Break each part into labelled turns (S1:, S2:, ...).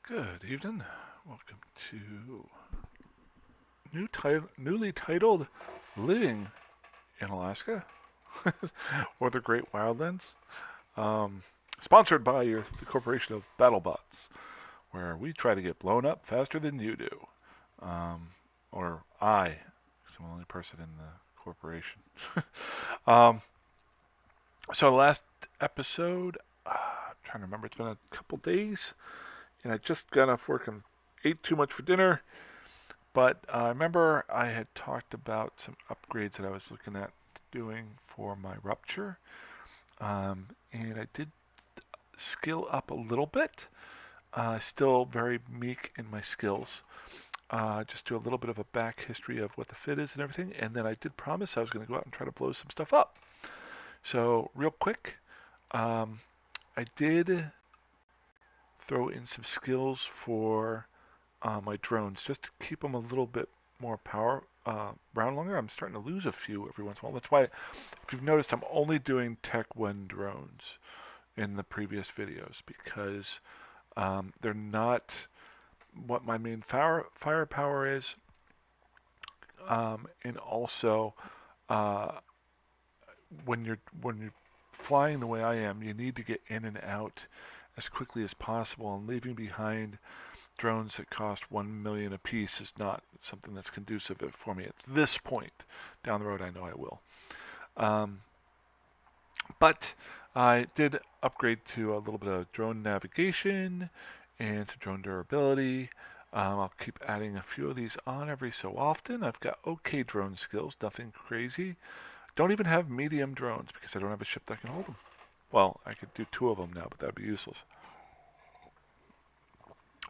S1: Good evening. Welcome to newly titled Living in Alaska or the Great Wildlands. Um, Sponsored by the Corporation of BattleBots, where we try to get blown up faster than you do. Um, or I, 'cause I'm the only person in the corporation. um, so the last episode, I'm trying to remember, it's been a couple days, and I just got off work and ate too much for dinner. But I remember I had talked about some upgrades that I was looking at doing for my rupture. And I did skill up a little bit. Still very meek in my skills. Just do a little bit of a back history of what the fit is and everything. And then I did promise I was going to go out and try to blow some stuff up. So, real quick, I did throw in some skills for my drones just to keep them a little bit more power around longer. I'm starting to lose a few every once in a while. That's why, if you've noticed, I'm only doing Tech 1 drones in the previous videos because they're not what my main firepower is. And also, uh, when you're flying the way I am, you need to get in and out as quickly as possible, and leaving behind drones that cost 1 million a piece is not something that's conducive for me at this point. Down the road, I know I will. Um, but I did upgrade to a little bit of drone navigation and to drone durability. I'll keep adding a few of these on every so often. I've got okay drone skills, nothing crazy. Don't even have medium drones because I don't have a ship that can hold them. Well, I could do two of them now, but that would be useless.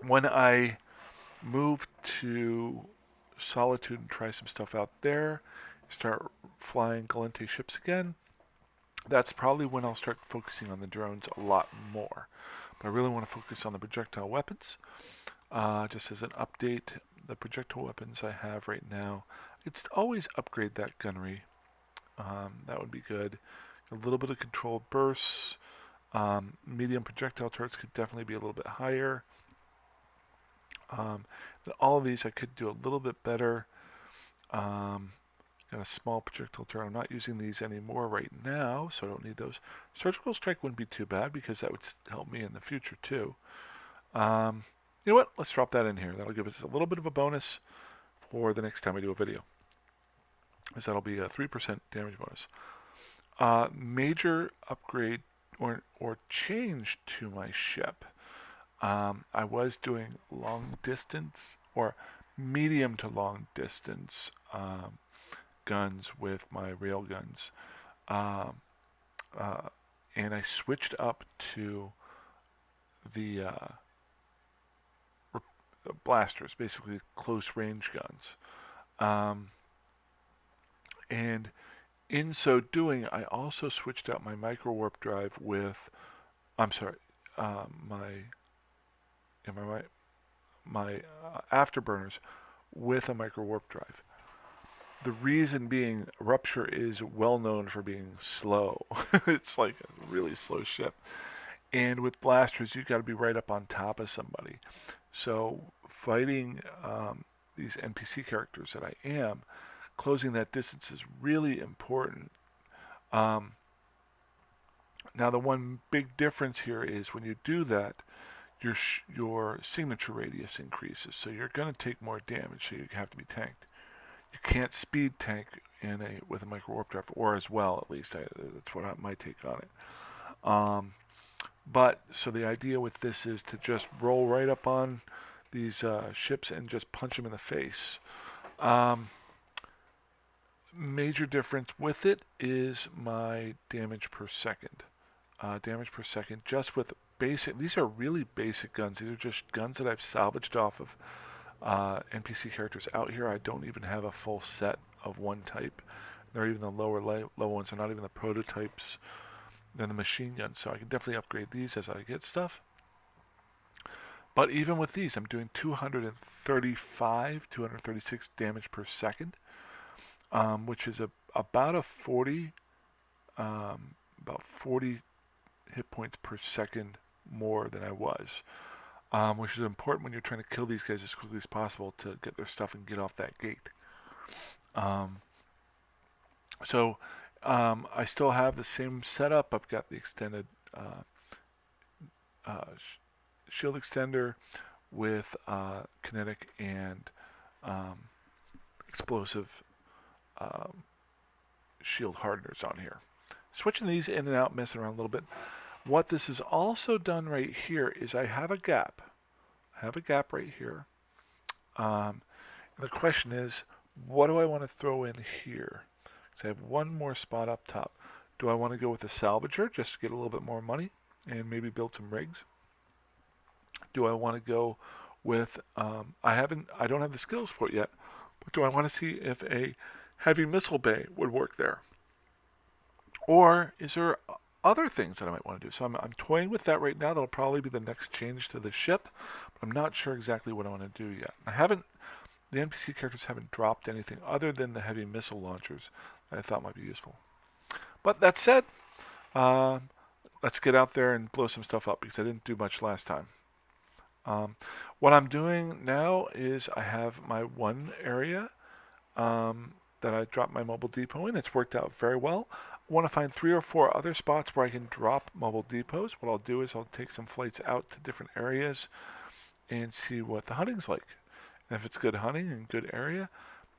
S1: When I move to Solitude and try some stuff out there, start flying Galente ships again, that's probably when I'll start focusing on the drones a lot more. But I really want to focus on the projectile weapons. Just as an update, the projectile weapons I have right now, it's always upgrade that gunnery. That would be good. A little bit of controlled bursts. Medium projectile turrets could definitely be a little bit higher. Then all of these I could do a little bit better. Got a small projectile turret. I'm not using these anymore right now, so I don't need those. Surgical strike wouldn't be too bad because that would help me in the future too. You know what? Let's drop that in here. That'll give us a little bit of a bonus for the next time I do a video. Because that'll be a 3% damage bonus. Major upgrade or change to my ship. I was doing long distance or medium to long distance guns with my rail guns. And I switched up to the blasters, basically close range guns. And in so doing, I also switched out my micro warp drive with, I'm sorry, my afterburners with a micro warp drive. The reason being, Rupture is well known for being slow. It's like a really slow ship. And with blasters, you've got to be right up on top of somebody. So fighting these NPC characters that I am, closing that distance is really important. Now, the one big difference here is when you do that, your signature radius increases, so you're going to take more damage. So you have to be tanked. You can't speed tank with a micro warp drive, or as well at least. That's what my take on it. But so the idea with this is to just roll right up on these ships and just punch them in the face. Major difference with it is my damage per second. Damage per second just with basic. These are really basic guns. These are just guns that I've salvaged off of NPC characters out here. I don't even have a full set of one type. They're even the lower level ones. They're not even the prototypes. They're the machine guns. So I can definitely upgrade these as I get stuff. But even with these, I'm doing 235, 236 damage per second, which is about 40 hit points per second more than I was. which is important when you're trying to kill these guys as quickly as possible to get their stuff and get off that gate. Um, so I still have the same setup. I've got the extended shield extender with kinetic and um, explosive um, shield hardeners on here. Switching these in and out, messing around a little bit. What this has also done right here is I have a gap. I have a gap right here. And the question is, what do I want to throw in here? So I have one more spot up top. Do I want to go with a salvager just to get a little bit more money and maybe build some rigs? Do I want to go with I don't have the skills for it yet, but do I want to see if a heavy missile bay would work there? Or is there other things that I might want to do? So I'm toying with that right now. That'll probably be the next change to the ship, but I'm not sure exactly what I want to do yet. The NPC characters haven't dropped anything other than the heavy missile launchers that I thought might be useful. But that said, let's get out there and blow some stuff up because I didn't do much last time. What I'm doing now is I have my one area that I dropped my mobile depot in. It's worked out very well. I want to find 3 or 4 other spots where I can drop mobile depots. What I'll do is I'll take some flights out to different areas and see what the hunting's like. And if it's good hunting and good area,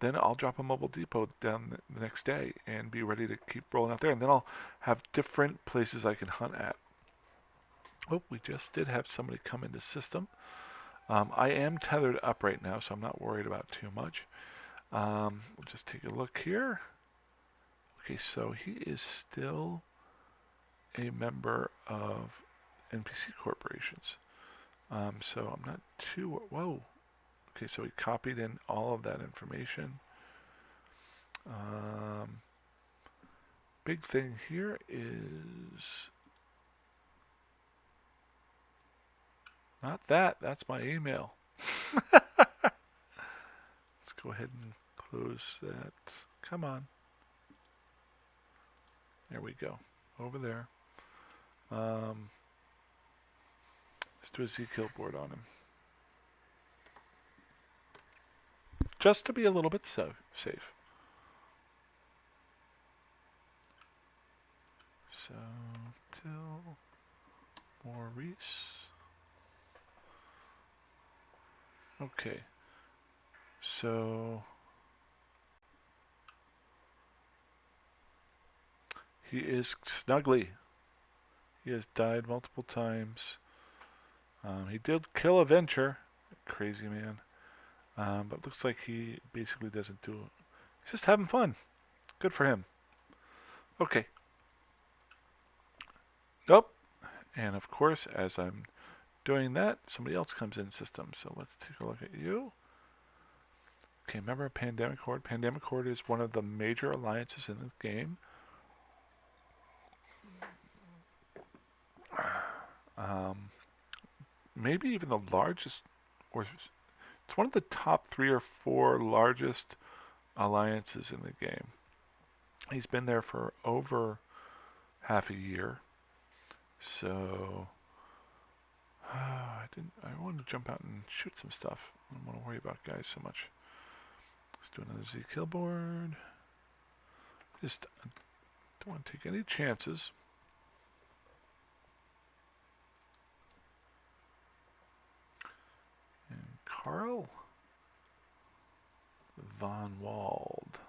S1: then I'll drop a mobile depot down the next day and be ready to keep rolling out there. And then I'll have different places I can hunt at. Oh, we just did have somebody come into system. I am tethered up right now, so I'm not worried about too much. We'll just take a look here. Okay, so he is still a member of NPC corporations. So I'm not too... Whoa. Okay, so he copied in all of that information. Big thing here is... Not that. That's my email. Let's go ahead and close that. Come on. There we go. Over there. Let's do a Z-kill board on him. Just to be a little bit safe. So, till Maurice. Okay. So, he is Snuggly. He has died multiple times. He did kill a Venture. Crazy man. But looks like he basically doesn't do it. He's just having fun. Good for him. Okay. Nope. And of course, as I'm doing that, somebody else comes in system. So let's take a look at you. Okay, remember Pandemic Horde? Pandemic Horde is one of the major alliances in this game. Maybe even the largest, or it's one of the top 3 or 4 largest alliances in the game. He's been there for over half a year. So I wanted to jump out and shoot some stuff. I don't want to worry about guys so much. Let's do another Z-kill board. Just don't want to take any chances. And Carl Von Wald.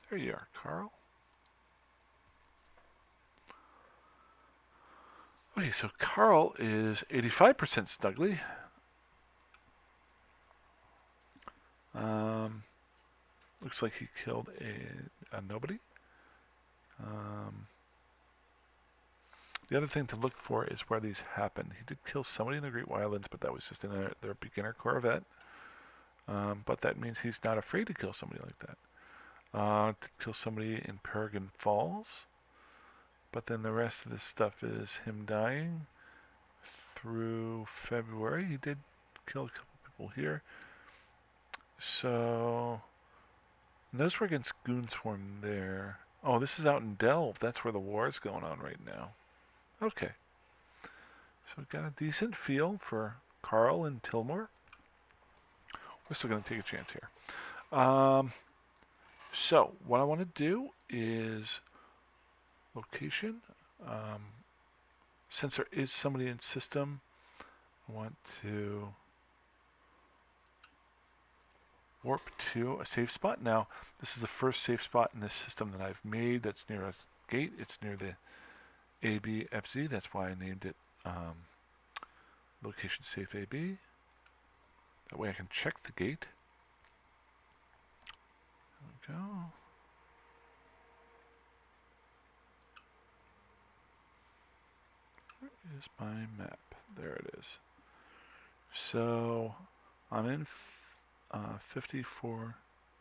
S1: There you are, Carl. Okay, so Carl is 85% Snuggly. Looks like he killed a nobody. The other thing to look for is where these happen. He did kill somebody in the Great Wildlands, but that was just in their beginner Corvette. But that means he's not afraid to kill somebody like that. To kill somebody in Peregrine Falls. But then the rest of this stuff is him dying through February. He did kill a couple people here. So, those were against Goonswarm there. Oh, this is out in Delve. That's where the war is going on right now. Okay. So we've got a decent feel for Carl and Tilmore. We're still going to take a chance here. So what I want to do is location. Since there is somebody in system, I want to warp to a safe spot. Now, this is the first safe spot in this system that I've made that's near a gate. It's near the ABFZ. That's why I named it location safe AB. That way I can check the gate. There we go. Where is my map? There it is. So I'm in 54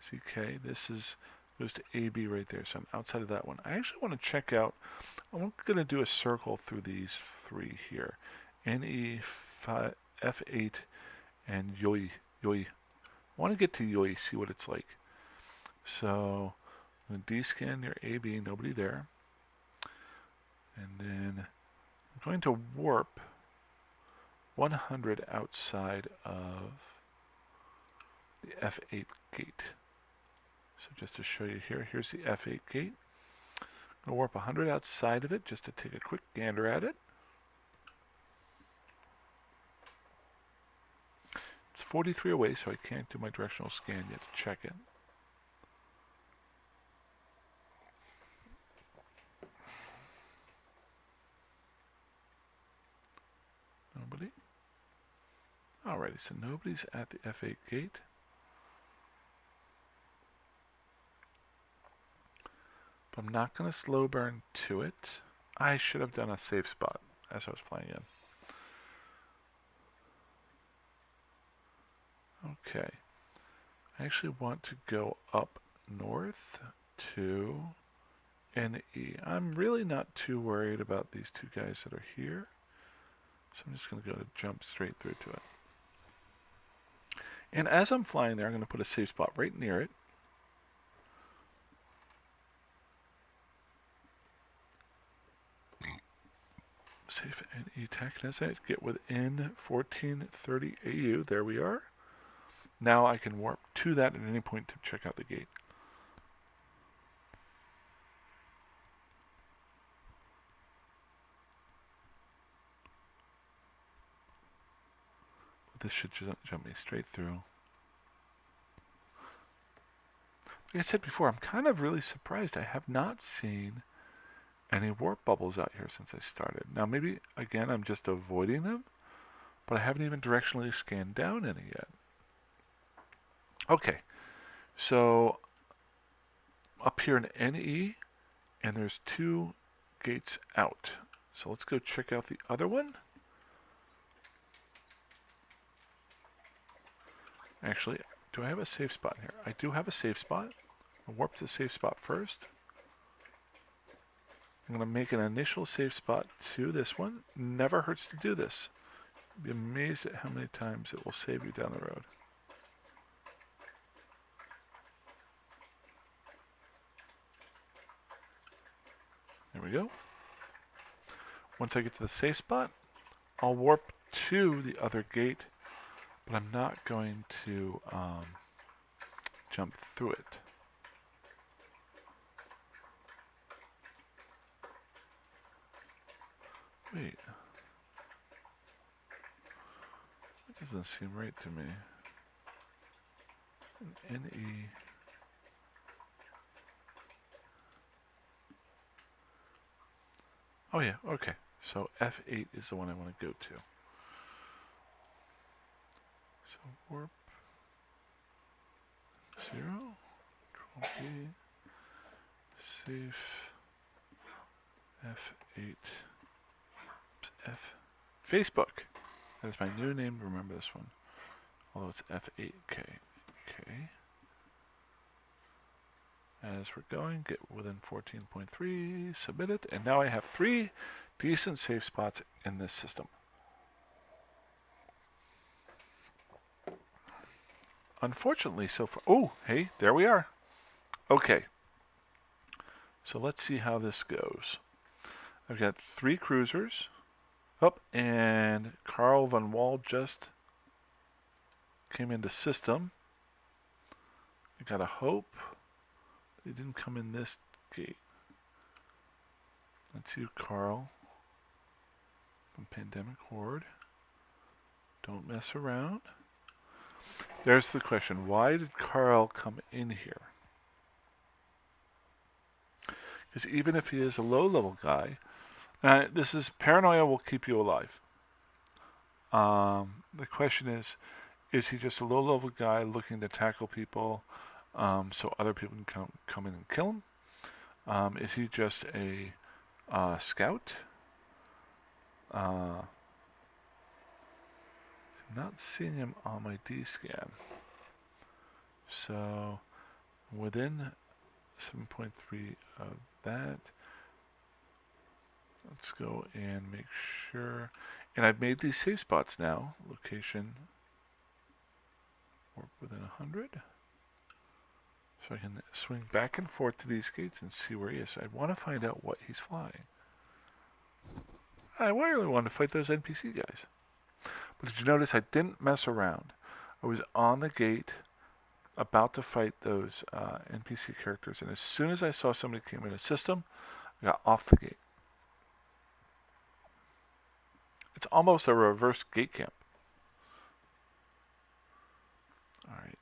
S1: CK. This goes to AB right there. So I'm outside of that one. I actually want to check out. I'm going to do a circle through these three here. NE F8 and Yoi. I want to get to Yoi, see what it's like. So I'm going to D-scan near AB, nobody there. And then I'm going to warp 100 outside of the F8 gate. So just to show you here, here's the F8 gate. I'm going to warp 100 outside of it just to take a quick gander at it. It's 43 away, so I can't do my directional scan yet to check it. Nobody? Alrighty, so nobody's at the F8 gate. But I'm not going to slow burn to it. I should have done a safe spot as I was flying in. Okay. I actually want to go up north to NE. I'm really not too worried about these two guys that are here. So I'm just going to jump straight through to it. And as I'm flying there, I'm going to put a safe spot right near it. Safe NE tech. And as I get within 1430 AU, there we are. Now I can warp to that at any point to check out the gate. But this should jump me straight through. Like I said before, I'm kind of really surprised. I have not seen any warp bubbles out here since I started. Now maybe, again, I'm just avoiding them, but I haven't even directionally scanned down any yet. Okay, so up here in NE, and there's two gates out. So let's go check out the other one. Actually, do I have a safe spot here? I do have a safe spot. I'll warp to the safe spot first. I'm going to make an initial safe spot to this one. Never hurts to do this. You'll be amazed at how many times it will save you down the road. There we go. Once I get to the safe spot, I'll warp to the other gate, but I'm not going to jump through it. Wait. That doesn't seem right to me. An NE. Oh yeah, okay. So F8 is the one I want to go to. So warp 0, Control B, safe F8, oops, F, Facebook. That is my new name, remember this one. Although it's F8K. Okay. As we're going, get within 14.3, submit it, and now I have 3 decent safe spots in this system. Unfortunately, so far, oh, hey, there we are. Okay, so let's see how this goes. I've got 3 cruisers, Oh, and Carl von Wall just came into system. I gotta hope they didn't come in this gate. That's you, Carl, from Pandemic Horde. Don't mess around. There's the question. Why did Carl come in here? Because even if he is a low-level guy, this is paranoia will keep you alive. The question is he just a low-level guy looking to tackle people so other people can come in and kill him? Is he just a scout? I'm not seeing him on my D-scan. So within 7.3 of that, let's go and make sure. And I've made these safe spots now. Location warp within 100. So I can swing back and forth to these gates and see where he is. So I want to find out what he's flying. I really want to fight those NPC guys. But did you notice I didn't mess around? I was on the gate about to fight those NPC characters, and as soon as I saw somebody came in a system, I got off the gate. It's almost a reverse gate camp. Alright.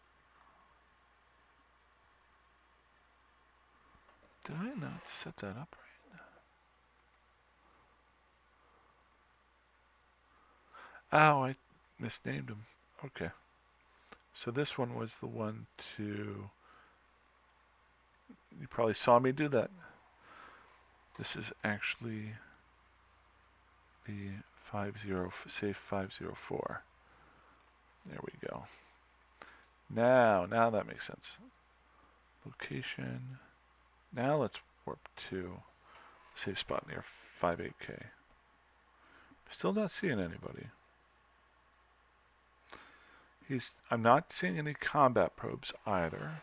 S1: Did I not set that up right? Oh, I misnamed him. Okay. So this one was the one to... You probably saw me do that. This is actually the safe 504. There we go. Now that makes sense. Location. Now let's warp to safe spot near 58K. Still not seeing anybody. I'm not seeing any combat probes either.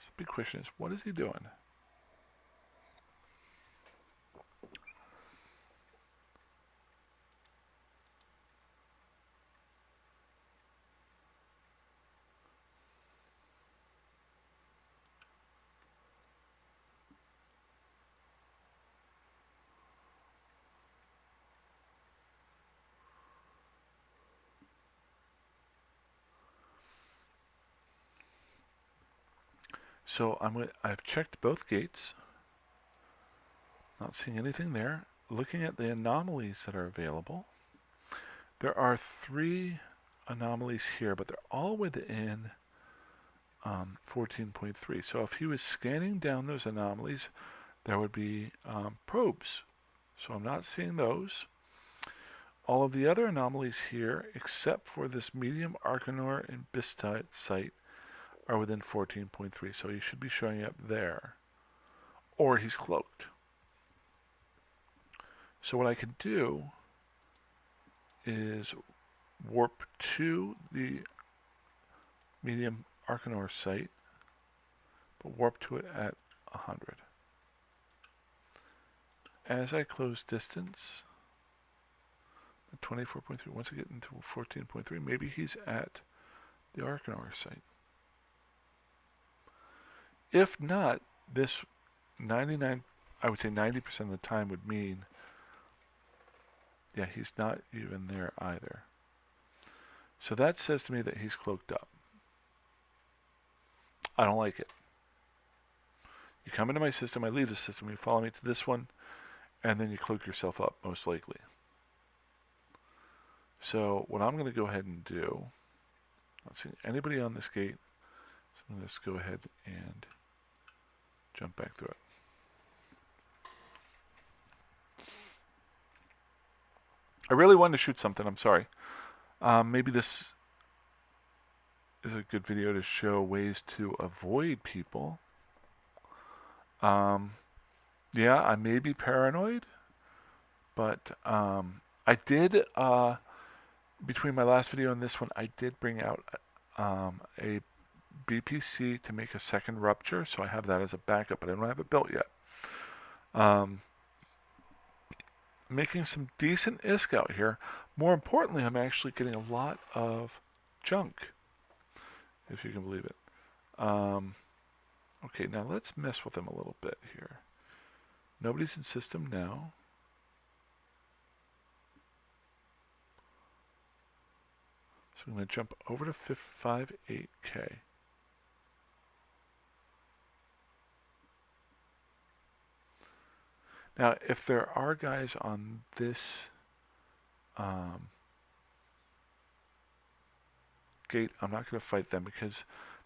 S1: So the big question is, what is he doing? So I've checked both gates. Not seeing anything there. Looking at the anomalies that are available. There are 3 anomalies here, but they're all within 14.3. So if he was scanning down those anomalies, there would be probes. So I'm not seeing those. All of the other anomalies here, except for this medium Arcanor and Bistite site, are within 14.3. So he should be showing up there. Or he's cloaked. So what I can do is warp to the medium Arcanor site, but warp to it at 100. As I close distance, 24.3, once I get into 14.3, maybe he's at the Arcanor site. If not, this 99, I would say 90% of the time would mean, yeah, he's not even there either. So that says to me that he's cloaked up. I don't like it. You come into my system, I leave the system, you follow me to this one, and then you cloak yourself up, most likely. So what I'm going to go ahead and do, not seeing anybody on this gate, so I'm going to just go ahead and jump back through it. I really wanted to shoot something, I'm sorry. Maybe this is a good video to show ways to avoid people. Yeah, I may be paranoid, but I did, between my last video and this one, I did bring out a BPC to make a second rupture, so I have that as a backup, but I don't have it built yet. making some decent ISK out here. More importantly, I'm actually getting a lot of junk, if you can believe it. Okay, now let's mess with them a little bit here. Nobody's in system now. So I'm going to jump over to 58K. Now, if there are guys on this gate, I'm not going to fight them because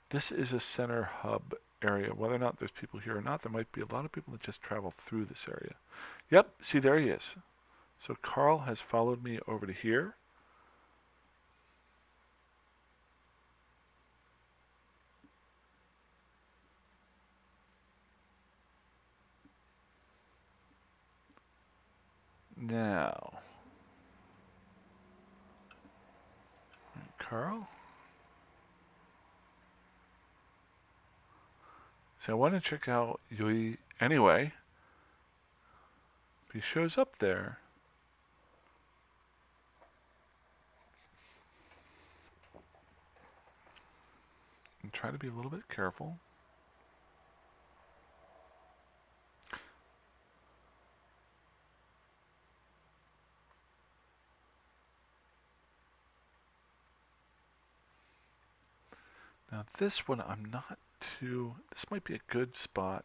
S1: this is a center hub area. Whether or not there's people here or not, there might be a lot of people that just travel through this area. Yep, see, there he is. So Carl has followed me over to here. Now, Carl. So I want to check out Yui anyway. If he shows up there, and try to be a little bit careful. Now this one I'm not too, this might be a good spot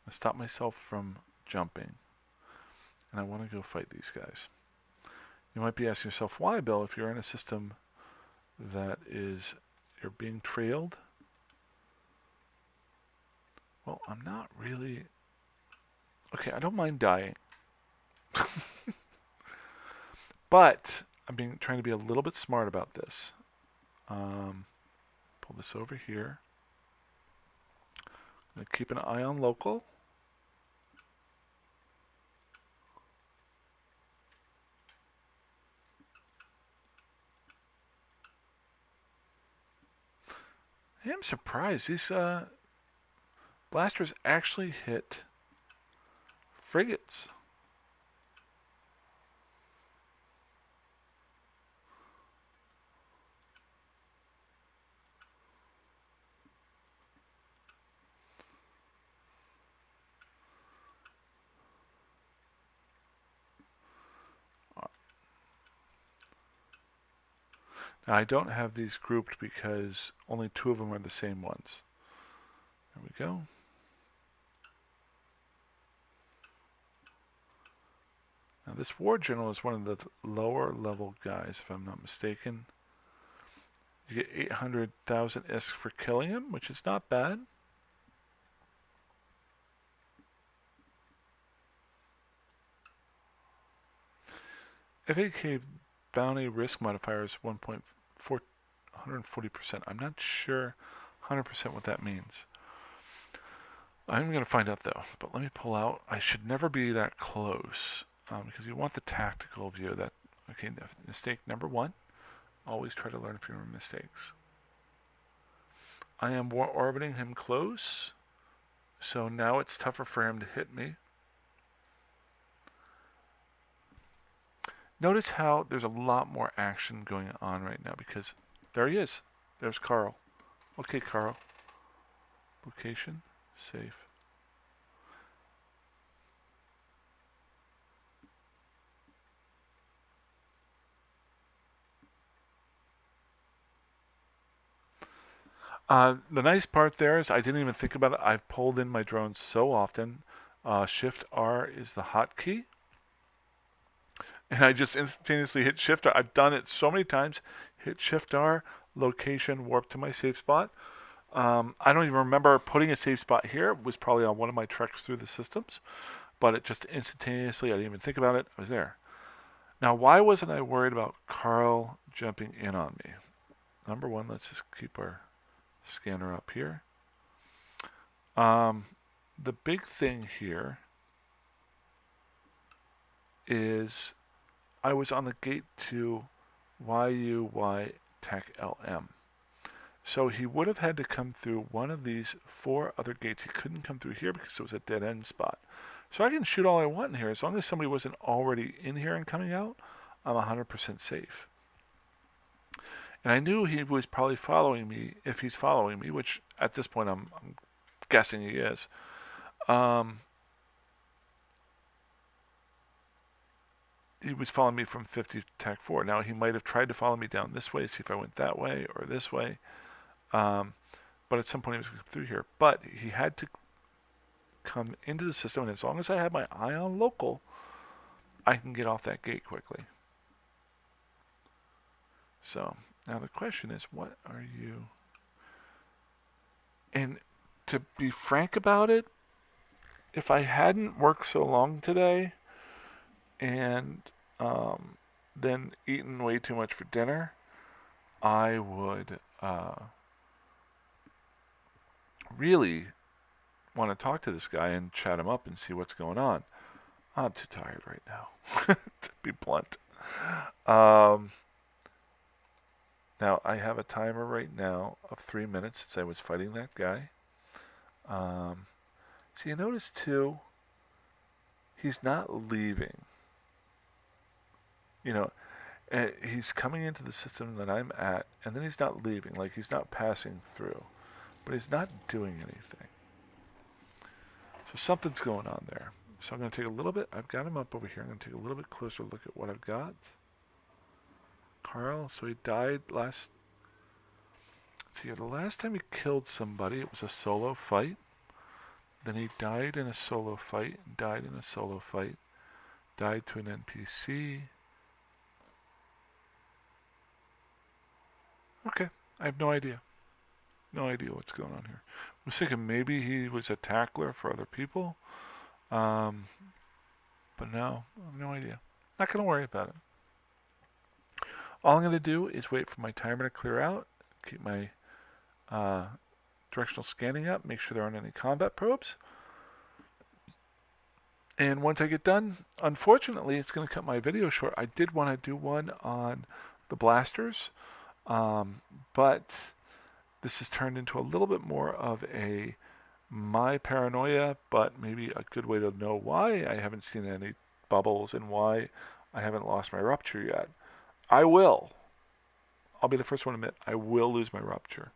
S1: to stop myself from jumping. And I want to go fight these guys. You might be asking yourself, why, Bill, if you're in a system that is, you're being trailed? Well, I'm not really, okay, I don't mind dying. But I'm trying to be a little bit smart about this. Pull this over here. I'm going to keep an eye on local. I am surprised. These blasters actually hit frigates. Now I don't have these grouped because only 2 of them are the same ones. There we go. Now this war general is one of the lower level guys, if I'm not mistaken. You get 800,000 ISK for killing him, which is not bad. FAK bounty risk modifier is 140%. I'm not sure 100% what that means. I'm going to find out though, but let me pull out. I should never be that close because you want the tactical view. That okay? Mistake number 1. Always try to learn from your mistakes. I am orbiting him close, so now it's tougher for him to hit me. Notice how there's a lot more action going on right now because there he is. There's Carl. Okay, Carl. Location, safe. The nice part there is I didn't even think about it. I've pulled in my drones so often. Shift R is the hotkey. And I just instantaneously hit Shift R. I've done it so many times. Hit Shift R, location, warp to my safe spot. I don't even remember putting a safe spot here. It was probably on one of my treks through the systems. But it just instantaneously, I didn't even think about it. I was there. Now, why wasn't I worried about Carl jumping in on me? Number 1, let's just keep our scanner up here. The big thing here is I was on the gate to YUY Tech LM. So he would have had to come through one of these 4 other gates. He couldn't come through here because it was a dead end spot. So I can shoot all I want in here. As long as somebody wasn't already in here and coming out, I'm 100% safe. And I knew he was probably following me, if he's following me, which at this point I'm guessing he is. He was following me from 50 to TAC 4. Now, he might have tried to follow me down this way, see if I went that way or this way. But at some point he was going to come through here. But he had to come into the system, and as long as I have my eye on local, I can get off that gate quickly. So, now the question is, what are you... And to be frank about it, if I hadn't worked so long today and then eaten way too much for dinner, I would really want to talk to this guy and chat him up and see what's going on. I'm too tired right now, to be blunt. Now, I have a timer right now of 3 minutes since I was fighting that guy. So you notice, too, he's not leaving. You know, he's coming into the system that I'm at, and then he's not leaving. Like, he's not passing through. But he's not doing anything. So something's going on there. So I'm going to take a little bit. I've got him up over here. I'm going to take a little bit closer look at what I've got. Carl, so he died last... See, the last time he killed somebody, it was a solo fight. Then he died in a solo fight, died in a solo fight, died to an NPC. Okay, I have no idea. No idea what's going on here. I was thinking maybe he was a tackler for other people. But no, I have no idea. Not going to worry about it. All I'm going to do is wait for my timer to clear out, keep my directional scanning up, make sure there aren't any combat probes. And once I get done, unfortunately, it's going to cut my video short. I did want to do one on the blasters, but this has turned into a little bit more of a my paranoia, but maybe a good way to know why I haven't seen any bubbles and why I haven't lost my rupture yet. I will. I'll be the first one to admit I will lose my rupture.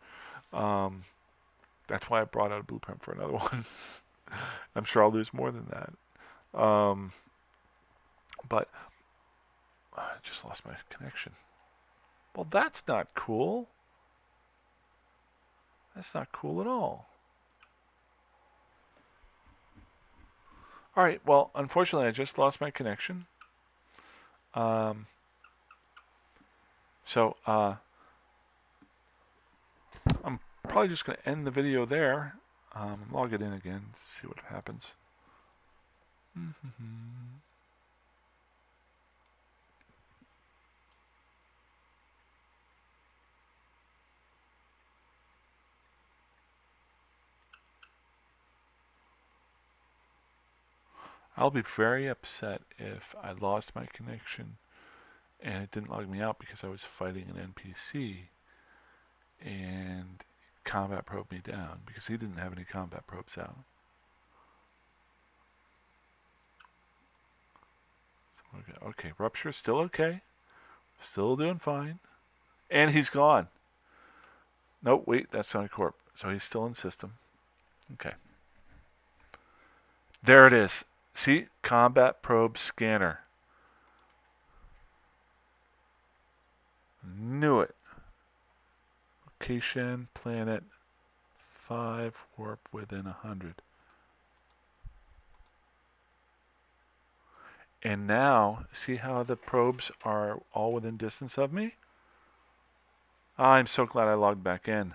S1: That's why I brought out a blueprint for another one. I'm sure I'll lose more than that. But I just lost my connection. Well, that's not cool. That's not cool at all. Alright, well, unfortunately I just lost my connection. So, I'm probably just going to end the video there. Log it in again, see what happens. I'll be very upset if I lost my connection and it didn't log me out because I was fighting an NPC and combat probed me down because he didn't have any combat probes out. Okay, rupture still okay. Still doing fine. And he's gone. Nope, wait, that's on a corp. So he's still in system. Okay. There it is. See? Combat probe scanner. Knew it. Location, planet, 5, warp within 100. And now, see how the probes are all within distance of me? I'm so glad I logged back in.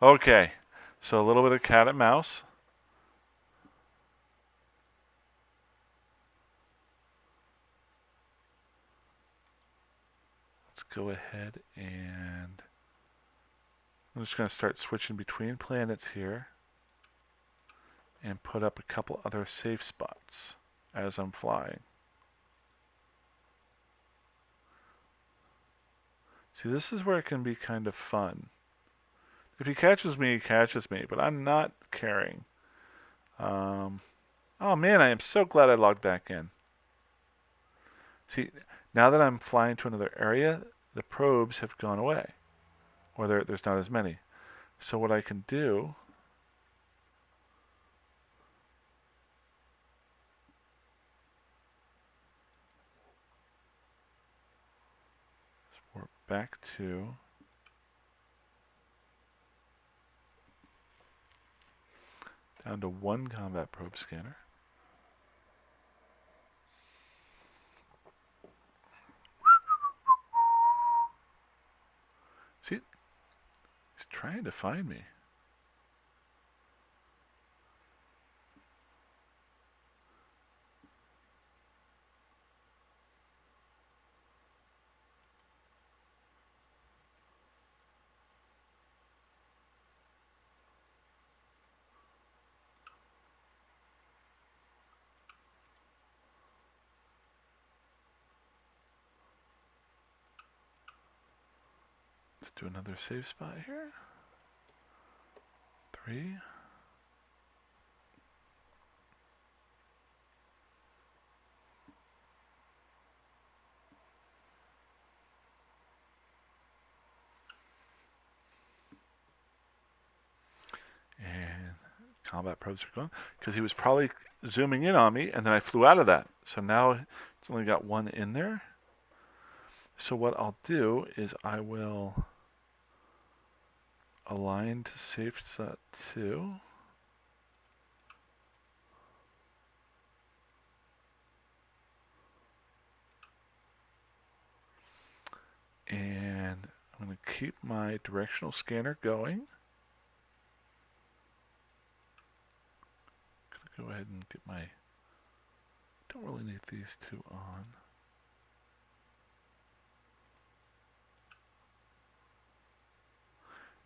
S1: Okay, so a little bit of cat and mouse. Let's go ahead and I'm just going to start switching between planets here and put up a couple other safe spots as I'm flying. See, this is where it can be kind of fun. If he catches me, he catches me, but I'm not caring. Oh man, I am so glad I logged back in. See, now that I'm flying to another area, the probes have gone away. Or there's not as many. So what I can do is warp back to down to one combat probe scanner. See, he's trying to find me. Let's do another save spot here. 3. And combat probes are gone because he was probably zooming in on me, and then I flew out of that. So now it's only got one in there. So what I'll do is I will align to safe set 2. And I'm going to keep my directional scanner going. Go ahead and get my, don't really need these two on.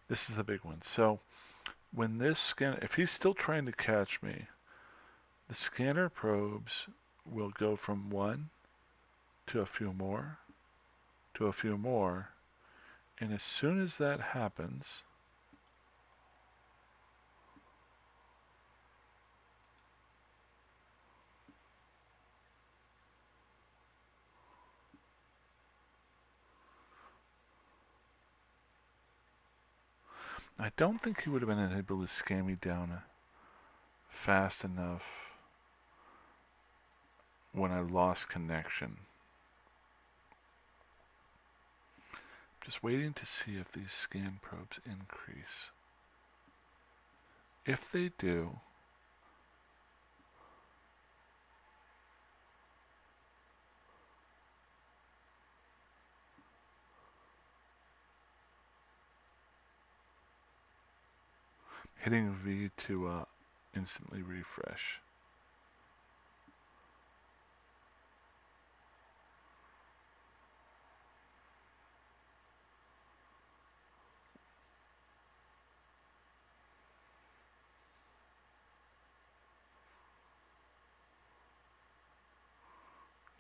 S1: This is the big one. So when this scanner, if he's still trying to catch me, the scanner probes will go from 1 to a few more, to a few more, and as soon as that happens, I don't think he would have been able to scan me down fast enough when I lost connection. Just waiting to see if these scan probes increase. If they do, hitting V to instantly refresh.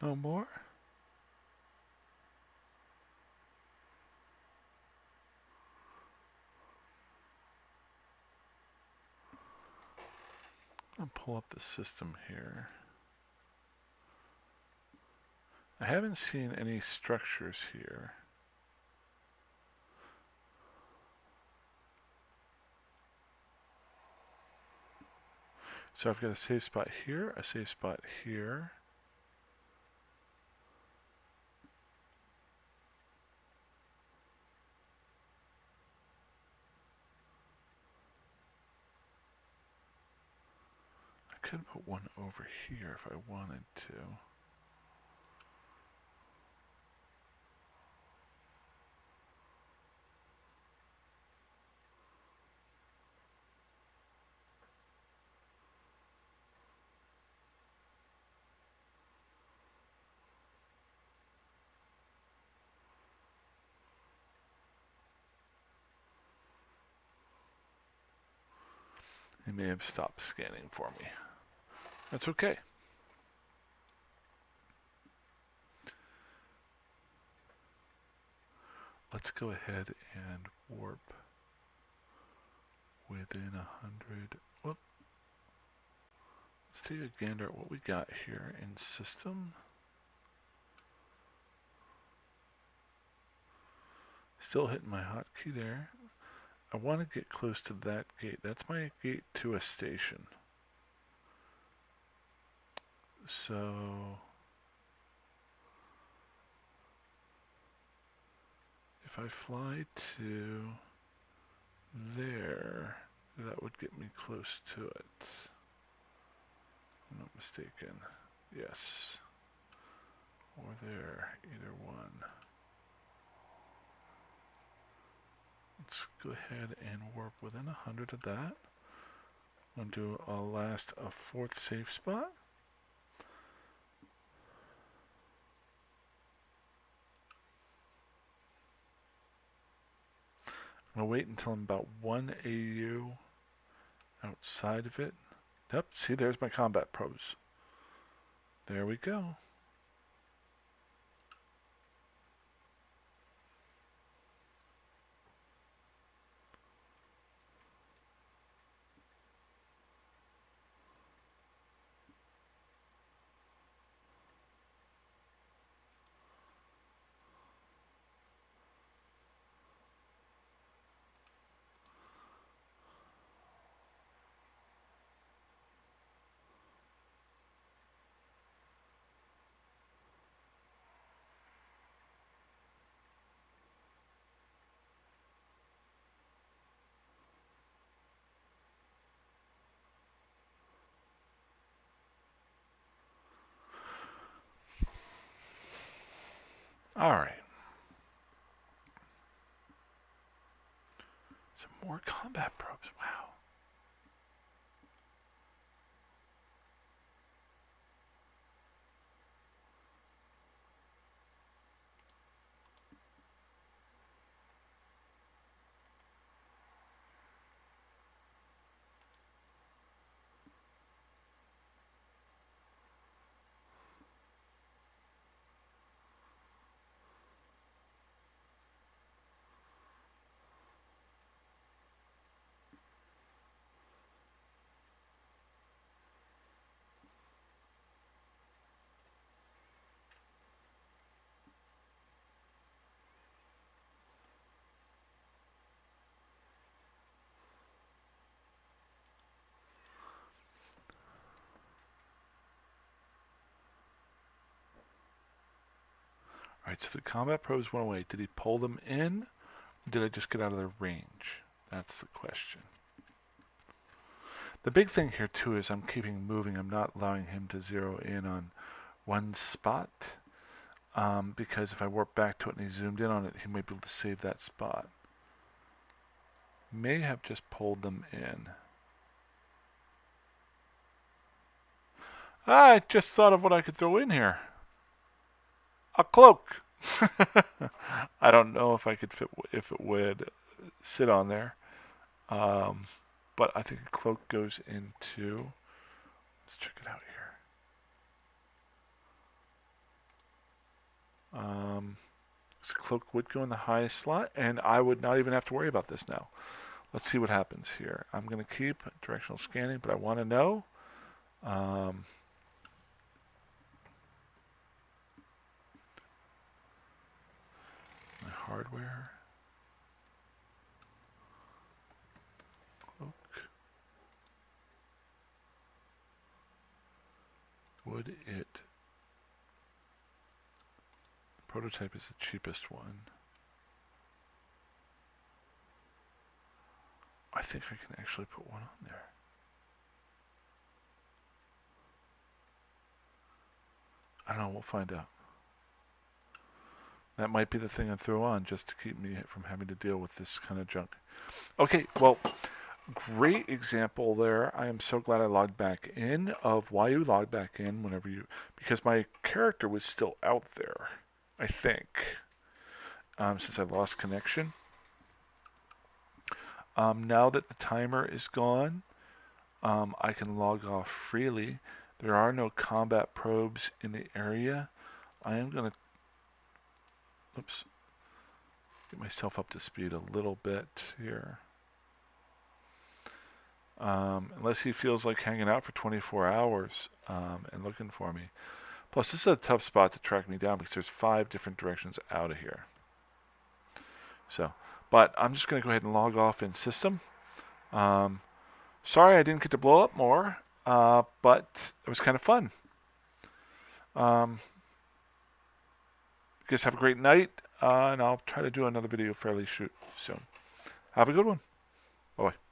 S1: No more? I'll pull up the system here. I haven't seen any structures here. So I've got a safe spot here, a safe spot here. I could put one over here if I wanted to. They may have stopped scanning for me. That's okay. let's go ahead and warp within 100. Whoop. Let's take a gander at what we got here in system. Still hitting my hotkey there. I want to get close to that gate. That's my gate to a station. So if I fly to there, that would get me close to it. I'm not mistaken. Yes. Or there, either one. Let's go ahead and warp within 100 of that. I'm going to do a fourth safe spot. I'm going to wait until I'm about 1 AU outside of it. Yep, see, there's my combat probes. There we go. All right. Some more combat probes. Wow. Alright, so the combat probes went away. Did he pull them in? Or did I just get out of their range? That's the question. The big thing here, too, is I'm keeping moving. I'm not allowing him to zero in on one spot. Because if I warp back to it and he zoomed in on it, he might be able to save that spot. May have just pulled them in. I just thought of what I could throw in here. A cloak. I don't know if I could fit, if it would sit on there. But I think a cloak goes into. Let's check it out here. So cloak would go in the highest slot, and I would not even have to worry about this now. Let's see what happens here. I'm going to keep directional scanning, but I want to know. My hardware. Cloak. Would it... Prototype is the cheapest one. I think I can actually put one on there. I don't know, we'll find out. That might be the thing I throw on just to keep me from having to deal with this kind of junk. Okay, well, great example there. I am so glad I logged back in of why you log back in whenever you... Because my character was still out there, I think, since I lost connection. Now that the timer is gone, I can log off freely. There are no combat probes in the area. I am going to... Oops. Get myself up to speed a little bit here. Unless he feels like hanging out for 24 hours and looking for me. Plus, this is a tough spot to track me down because there's 5 different directions out of here. So, but I'm just going to go ahead and log off in system. Sorry I didn't get to blow up more, but it was kind of fun. You guys have a great night, and I'll try to do another video fairly soon. Have a good one. Bye-bye.